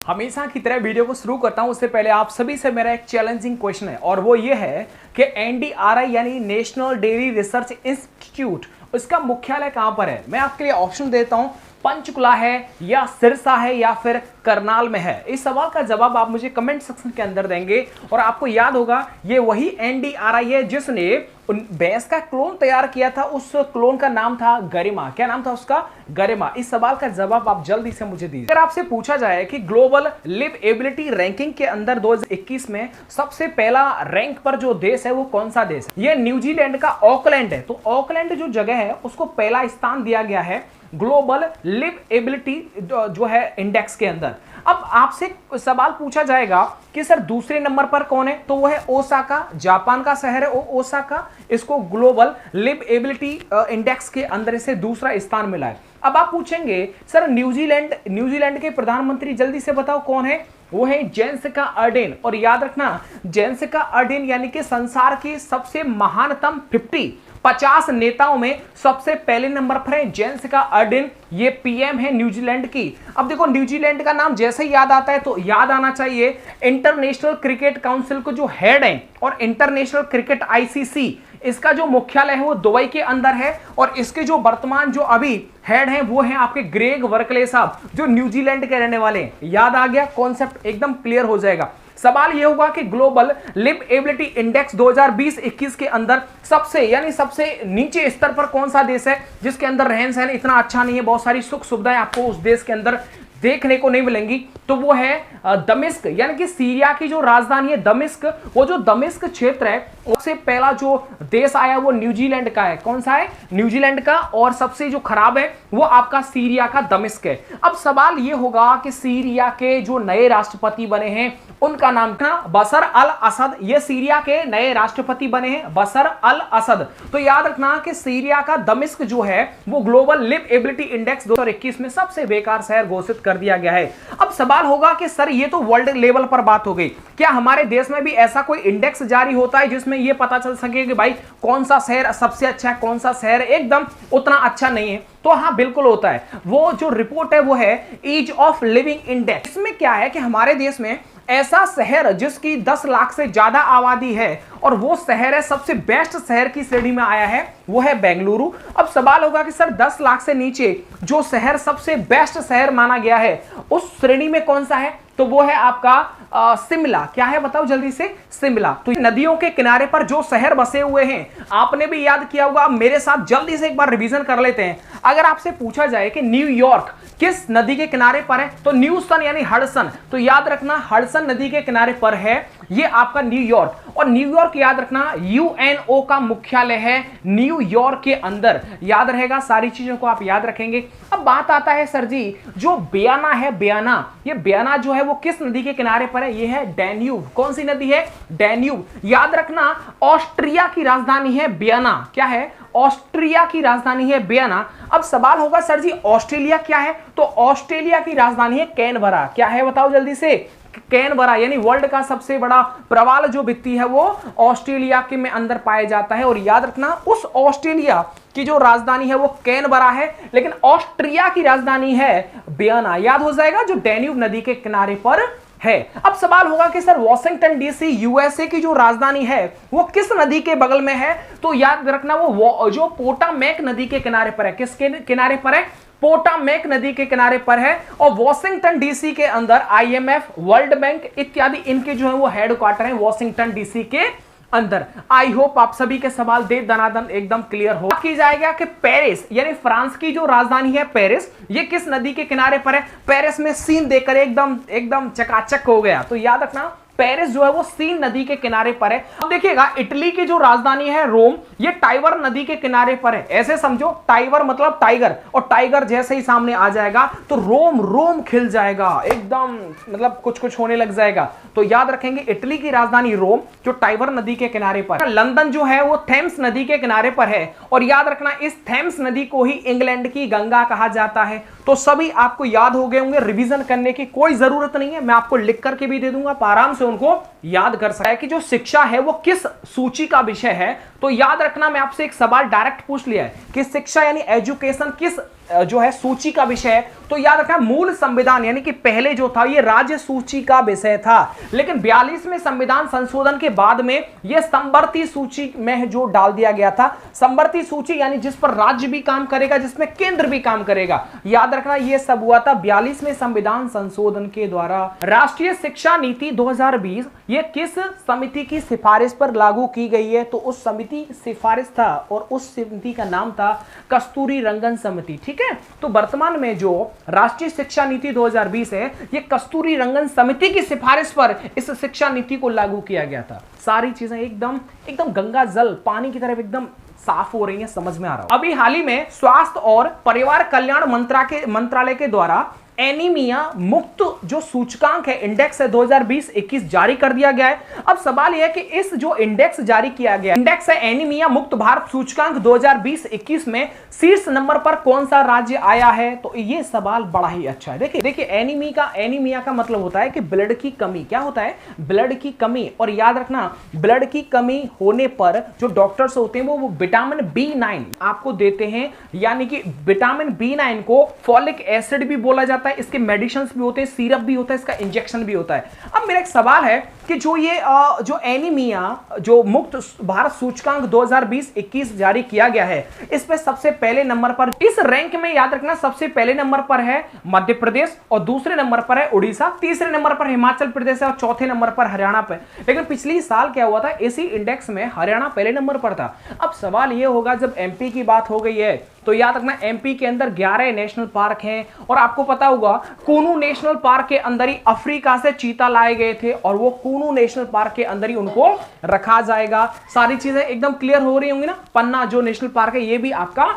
हमेशा की तरह वीडियो को शुरू करता हूं उससे पहले आप सभी से मेरा एक चैलेंजिंग क्वेश्चन है और वो ये है कि एनडीआरआई यानी नेशनल डेयरी रिसर्च इंस्टीट्यूट उसका मुख्यालय कहां पर है। मैं आपके लिए ऑप्शन देता हूं, पंचकुला है या सिरसा है या फिर करनाल में है। इस सवाल का जवाब आप मुझे कमेंट सेक्शन के अंदर देंगे। और आपको याद होगा ये वही एनडीआरआई है जिसने भैंस का क्लोन तैयार किया था। उस क्लोन का नाम था गरिमा। क्या नाम था उसका? गरिमा। इस सवाल का जवाब आप जल्दी से मुझे दीजिए। अगर आपसे पूछा जाए कि ग्लोबल लिवएबिलिटी रैंकिंग के अंदर 2021 में सबसे पहला रैंक पर जो देश है वो कौन सा देश है? ये न्यूजीलैंड का ऑकलैंड है। तो ऑकलैंड जो जगह है उसको पहला स्थान दिया गया है ग्लोबल लिवएबिलिटी जो है इंडेक्स के अंदर। अब आपसे सवाल पूछा जाएगा कि सर दूसरे नंबर पर कौन है? तो वो है ओसाका, जापान का शहर है ओसाका। इसको ग्लोबल लिवएबिलिटी इंडेक्स के अंदर इसे दूसरा स्थान मिला है। अब आप पूछेंगे सर न्यूजीलैंड के प्रधानमंत्री जल्दी से बताओ कौन है? वो है जेसिका अर्डेन। और याद रखना जेसिका अर्डेन यानी कि संसार की सबसे महानतम 50 नेताओं में सबसे पहले नंबर पर है जेसिका अर्डेन। ये पीएम है न्यूजीलैंड की। अब देखो न्यूजीलैंड का नाम जैसे ही याद आता है तो याद आना चाहिए इंटरनेशनल क्रिकेट काउंसिल को जो हेड है और इंटरनेशनल क्रिकेट आईसीसी इसका जो मुख्यालय है वो दुबई के अंदर है। और इसके जो वर्तमान जो अभी हेड हैं वो हैं आपके ग्रेग वर्कले साहब जो न्यूजीलैंड के रहने वाले हैं। याद आ गया? कॉन्सेप्ट एकदम क्लियर हो जाएगा। सवाल यह होगा कि ग्लोबल लिवएबिलिटी इंडेक्स 2020-21 के अंदर सबसे नीचे स्तर पर कौन सा देश है जिसके अंदर रहन सहन इतना अच्छा नहीं है, बहुत सारी सुख सुविधाएं आपको उस देश के अंदर देखने को नहीं मिलेंगी। तो वो है दमिश्क यानी कि सीरिया की जो राजधानी है दमिश्क। वो जो दमिश्क क्षेत्र है उससे पहला जो देश आया वो न्यूजीलैंड का है। कौन सा है? न्यूजीलैंड का। और सबसे जो खराब है वो आपका सीरिया का दमिश्क है। अब सवाल ये होगा कि सीरिया के जो नए राष्ट्रपति बने हैं उनका नाम था बशर अल असद। ये सीरिया के नए राष्ट्रपति बने हैं बशर अल असद। तो याद रखना कि सीरिया का दमिश्क जो है वो ग्लोबल लिवएबिलिटी इंडेक्स 2021 में सबसे बेकार शहर घोषित कर दिया गया है। अब सवाल होगा कि सर ये तो वर्ल्ड लेवल पर बात हो गई, क्या हमारे देश में भी ऐसा कोई इंडेक्स जारी होता है जिसमें ये पता चल सके कि भाई कौन सा शहर सबसे अच्छा है, कौन सा शहर एकदम उतना अच्छा नहीं है? तो हाँ बिल्कुल होता है। वो जो रिपोर्ट है वो है ईज ऑफ लिविंग इंडेक्स। इसमें क्या है कि हमारे देश में ऐसा शहर जिसकी 10 लाख से ज्यादा आबादी है और वो शहर है सबसे बेस्ट शहर की श्रेणी में आया है वो है बेंगलुरु। अब सवाल होगा कि सर 10 लाख से नीचे जो शहर सबसे बेस्ट शहर माना गया है उस श्रेणी में कौन सा है? तो वो है आपका शिमला। क्या है बताओ जल्दी से? शिमला। तो नदियों के किनारे पर जो शहर बसे हुए हैं आपने भी याद किया होगा। मेरे साथ जल्दी से एक बार रिवीजन कर लेते हैं। अगर आपसे पूछा जाए कि न्यूयॉर्क किस नदी के किनारे पर है तो न्यूसन यानी हडसन। तो याद रखना हडसन नदी के किनारे पर है ये आपका न्यूयॉर्क। और न्यूयॉर्क याद रखना यूएनओ का मुख्यालय है न्यूयॉर्क के अंदर। याद रहेगा, सारी चीजों को आप याद रखेंगे। अब बात आता है सर जी जो बियाना है बियाना, ये बियाना जो है वो किस नदी के किनारे पर है? ये है डैन्यूब। कौन सी नदी है? डैन्यूब। याद रखना ऑस्ट्रिया की राजधानी है बियाना। क्या है? ऑस्ट्रिया की राजधानी है बियाना। अब सवाल होगा सर जी ऑस्ट्रेलिया क्या है? तो ऑस्ट्रेलिया की राजधानी है कैनबरा। क्या है बताओ जल्दी से? कैनबरा। यानी वर्ल्ड का सबसे बड़ा प्रवाल जो व्यक्ति है वो ऑस्ट्रेलिया के में अंदर पाया जाता है। और याद रखना उस ऑस्ट्रेलिया की जो राजधानी है वो कैनबरा है लेकिन ऑस्ट्रिया की राजधानी है बियाना। याद हो जाएगा, जो डैन्यूब नदी के किनारे पर है। अब सवाल होगा कि सर वॉशिंगटन डीसी यूएसए की जो राजधानी है वो किस नदी के बगल में है? तो याद रखना वो जो पोटामेक नदी के किनारे पर है। किसके किनारे पर है? पोटामेक नदी के किनारे पर है। और वॉशिंगटन डीसी के अंदर आईएमएफ, वर्ल्ड बैंक इत्यादि इनके जो है वो हेडक्वार्टर है वॉशिंगटन डीसी के अंदर। आई होप आप सभी के सवाल दे दनादन एकदम क्लियर हो की जाएगा कि पेरिस यानी फ्रांस की जो राजधानी है पेरिस ये किस नदी के किनारे पर है? पेरिस में सीन देकर एकदम चकाचक हो गया। तो याद रखना पेरिस जो है वो सीन नदी के किनारे पर है। अब देखिएगा इटली की जो राजधानी है रोम ये टाइबर नदी के किनारे पर है। ऐसे समझो टाइबर मतलब टाइगर, और टाइगर जैसे ही सामने आ जाएगा तो रोम खिल जाएगा, एकदम मतलब कुछ होने लग जाएगा। तो याद रखेंगे इटली की राजधानी रोम जो टाइबर नदी के किनारे पर। लंदन जो है वो थेम्स नदी के किनारे पर है। और याद रखना इस थेम्स नदी को ही इंग्लैंड की गंगा कहा जाता है। तो सभी आपको याद हो गए होंगे, रिवीजन करने की कोई जरूरत नहीं है, मैं आपको लिख करके भी दे दूंगा, आराम से उनको याद कर सकता है कि जो शिक्षा है वो किस सूची का विषय है। तो याद रखना मैं आपसे एक सवाल डायरेक्ट पूछ लिया है कि शिक्षा यानी एजुकेशन किस जो है सूची का विषय है, तो याद रखना मूल संविधान यानी कि पहले जो था ये राज्य सूची का विषय था, लेकिन 42वें संविधान संशोधन के बाद में यह समवर्ती सूची में जो डाल दिया गया था। समवर्ती सूची यानी जिस पर राज्य भी काम करेगा, जिसमें केंद्र भी काम करेगा। याद रखना यह सब हुआ था 42वें संविधान संशोधन के द्वारा। राष्ट्रीय शिक्षा नीति 2020 ये किस समिति की सिफारिश पर लागू की गई है? तो उस समिति की सिफारिश था और उस समिति का नाम था कस्तूरी रंगन समिति। ठीक है, तो वर्तमान में जो राष्ट्रीय शिक्षा नीति 2020 है ये कस्तूरी रंगन समिति की सिफारिश पर इस शिक्षा नीति को लागू किया गया था। सारी चीजें एकदम एकदम गंगा जल पानी की तरफ एकदम साफ हो रही है, समझ में आ रहा है। अभी हाल ही में स्वास्थ्य और परिवार कल्याण मंत्रालय के द्वारा एनीमिया मुक्त जो सूचकांक है, इंडेक्स है 2020-21 जारी कर दिया गया है। अब सवाल यह है कि इस जो इंडेक्स जारी किया गया इंडेक्स है एनीमिया मुक्त भारत सूचकांक 2020-21 में शीर्ष नंबर पर कौन सा राज्य आया है? तो ये सवाल बड़ा ही अच्छा है। देखिए एनीमिया का मतलब होता है कि ब्लड की कमी। क्या होता है? ब्लड की कमी। और याद रखना ब्लड की कमी होने पर जो डॉक्टर्स होते हैं वो विटामिन B9 आपको देते हैं, यानी कि विटामिन B9 को फॉलिक एसिड भी बोला जाता है, इसके मेडिसिन्स भी होते हैं, सिरप भी होता है, इसका इंजेक्शन भी होता है। अब मेरा एक सवाल है कि जो ये जो एनीमिया जो मुक्त भारत सूचकांक 2020-21 जारी किया गया है, इस पे सबसे पहले नंबर पर इस रैंक में याद रखना सबसे पहले नंबर पर है मध्य प्रदेश और दूसरे नंबर पर है उड़ीसा, तीसरे नंबर पर हिमाचल प्रदेश है और चौथे नंबर पर हरियाणा पे। लेकिन पिछली साल क्या हुआ था, इसी इंडेक्स में हरियाणा पहले नंबर पर था। अब सवाल यह होगा जब एमपी की बात हो गई है तो याद रखना एमपी के अंदर 11 नेशनल पार्क हैं और आपको पता होगा कूनू नेशनल पार्क के अंदर ही अफ्रीका से चीता लाए गए थे और वो कूनू नेशनल पार्क के अंदर ही उनको रखा जाएगा। सारी चीजें एकदम क्लियर हो रही होंगी ना। पन्ना जो नेशनल पार्क है ये भी आपका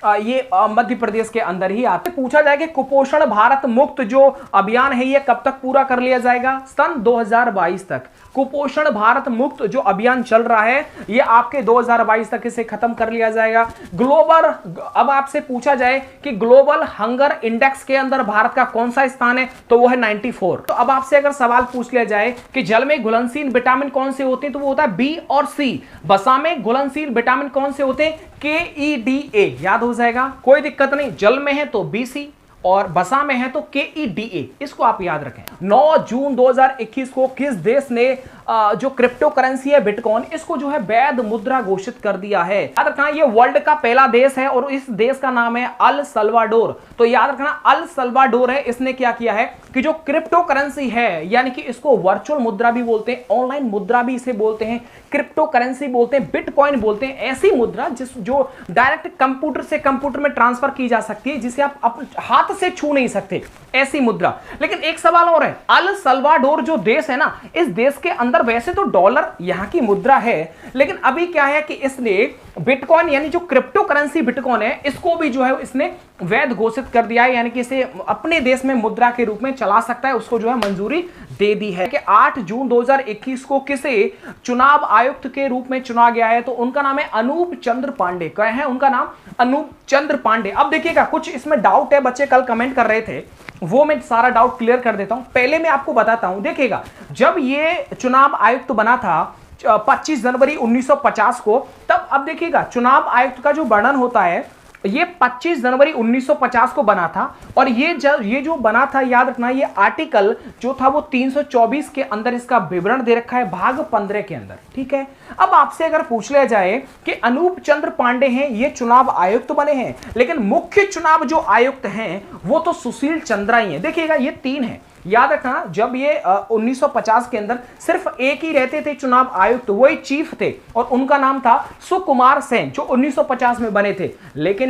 ये मध्य प्रदेश के अंदर ही आता है। पूछा जाए कि कुपोषण भारत मुक्त जो अभियान है ये कब तक पूरा कर लिया जाएगा? सन 2022 तक। कुपोषण भारत मुक्त जो अभियान चल रहा है ये आपके 2022 तक इसे खत्म कर लिया जाएगा। ग्लोबल, अब आपसे पूछा जाए कि ग्लोबल हंगर इंडेक्स के अंदर भारत का कौन सा स्थान है? तो वो है 94। तो अब आपसे अगर सवाल पूछ लिया जाए कि जल में घुलनशील विटामिन कौन से होते हैं, तो वो होता है बी और सी। वसा में घुलनशील विटामिन कौन से होते हैं? KEDA। याद हो जाएगा, कोई दिक्कत नहीं। जल में है तो BC और वसा में है तो KEDA, इसको आप याद रखें। 9 जून 2021 को किस देश ने जो क्रिप्टो करेंसी है बिटकॉइन, इसको जो है वैध मुद्रा घोषित कर दिया है? याद रखना ये वर्ल्ड का पहला देश है और इस देश का नाम है अल सल्वाडोर। तो याद रखना अल सल्वाडोर है, इसने क्या किया है कि जो क्रिप्टो करेंसी है, यानी कि इसको वर्चुअल मुद्रा भी बोलते हैं, ऑनलाइन मुद्रा भी इसे बोलते हैं, क्रिप्टो करेंसी बोलते हैं, बिटकॉइन बोलते हैं, ऐसी मुद्रा जो डायरेक्ट कंप्यूटर से कंप्यूटर में ट्रांसफर की जा सकती है, जिसे आप अपने हाथ से छू नहीं सकते, ऐसी मुद्रा। लेकिन एक सवाल और है, अल सल्वाडोर जो देश है ना, इस देश के अंदर वैसे तो डॉलर यहां की मुद्रा है, लेकिन अभी क्या है कि इसने बिटकॉइन यानी जो क्रिप्टो करेंसी बिटकॉइन है, इसको भी जो है इसने वैध घोषित कर दिया है, यानी कि इसे अपने देश में मुद्रा के रूप में चला सकता है, उसको जो है मंजूरी दे दी है। कि 8 जून 2021 को किसे चुनाव आयुक्त के रूप में चुना गया है? तो उनका नाम है अनूप चंद्र पांडे। क्या है उनका नाम? अनूप चंद्र पांडे। अब देखिएगा कुछ इसमें डाउट है, बच्चे कल कमेंट कर रहे थे, वो मैं सारा डाउट क्लियर कर देता हूं। पहले मैं आपको बताता हूं, देखिएगा जब ये चुनाव आयुक्त बना था 25 जनवरी 1950 को, तब अब देखिएगा चुनाव आयुक्त का जो वर्णन होता है ये 25 जनवरी 1950 को बना था और ये जो बना था, याद रखना ये आर्टिकल जो था वो 324 के अंदर इसका विवरण दे रखा है, भाग 15 के अंदर। ठीक है, अब आपसे अगर पूछ लिया जाए कि अनूप चंद्र पांडे हैं ये चुनाव आयुक्त बने हैं, लेकिन मुख्य चुनाव जो आयुक्त हैं वो तो सुशील चंद्रा ही है। देखिएगा ये 3 है, याद रखना जब ये 1950 के अंदर सिर्फ एक ही रहते थे चुनाव आयुक्त, वही चीफ थे और उनका नाम था सुकुमार सेन, जो 1950 में बने थे। लेकिन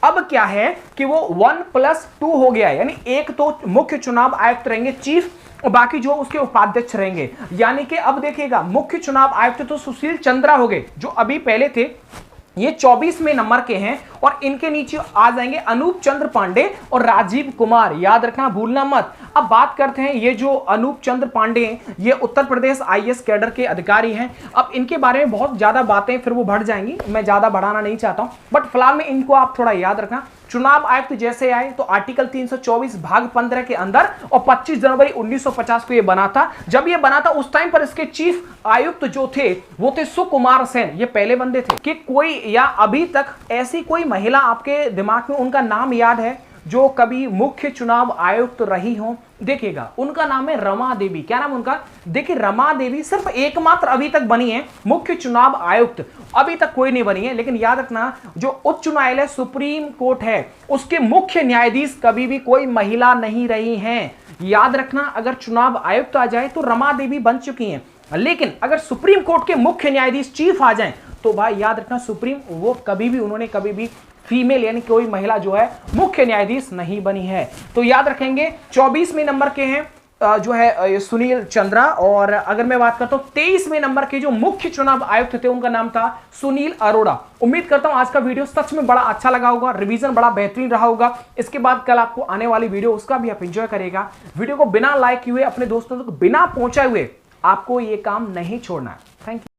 अब क्या है कि वो 1+2 हो गया है, यानी एक तो मुख्य चुनाव आयुक्त रहेंगे चीफ और बाकी जो उसके उपाध्यक्ष रहेंगे। यानी कि अब देखिएगा मुख्य चुनाव आयुक्त तो सुशील चंद्रा हो गए जो अभी पहले थे, ये 24वें नंबर के हैं और इनके नीचे आ जाएंगे अनूप चंद्र पांडे और राजीव कुमार। याद रखना, भूलना मत। अब बात करते हैं ये जो अनूप चंद्र पांडे हैं ये उत्तर प्रदेश IAS कैडर के अधिकारी हैं। अब इनके बारे में बहुत ज्यादा बातें फिर वो बढ़ जाएंगी, मैं ज्यादा बढ़ाना नहीं चाहता हूं, बट फिलहाल में इनको आप थोड़ा याद रखना। चुनाव आयुक्त जैसे आए तो आर्टिकल 324 भाग 15 के अंदर, और 25 जनवरी 1950 को ये बना था। जब ये बना था उस टाइम पर इसके चीफ आयुक्त जो थे वो थे सुकुमार सेन। ये पहले बंदे थे कि कोई, या अभी तक ऐसी कोई महिला आपके दिमाग में उनका नाम याद है जो कभी मुख्य चुनाव आयुक्त रही हो? देखिएगा, उनका नाम है रमा देवी। क्या नाम उनका? देखिए, रमा देवी सिर्फ एकमात्र अभी तक बनी है मुख्य चुनाव आयुक्त, अभी तक कोई नहीं बनी है। लेकिन याद रखना, जो उच्च न्यायालय सुप्रीम कोर्ट है उसके मुख्य न्यायाधीश कभी भी कोई महिला नहीं रही हैं। याद रखना, अगर चुनाव आयुक्त आ जाए तो रमा देवी बन चुकी हैं, लेकिन अगर सुप्रीम कोर्ट के मुख्य न्यायाधीश चीफ आ जाएं तो भाई याद रखना, सुप्रीम वो उन्होंने कभी भी फीमेल यानी कोई महिला जो है मुख्य न्यायाधीश नहीं बनी है। तो याद रखेंगे 24वें नंबर के हैं जो है सुनील चंद्रा, और अगर मैं बात करता हूं 23वें नंबर के जो मुख्य चुनाव आयुक्त थे उनका नाम था सुनील अरोड़ा। उम्मीद करता हूं आज का वीडियो सच में बड़ा अच्छा लगा होगा, रिवीजन बड़ा बेहतरीन रहा होगा। इसके बाद कल आपको आने वाली वीडियो उसका भी आप एंजॉय करेगा। वीडियो को बिना लाइक किए हुए, अपने दोस्तों तक बिना पहुंचाए हुए आपको ये काम नहीं छोड़ना है। Thank you.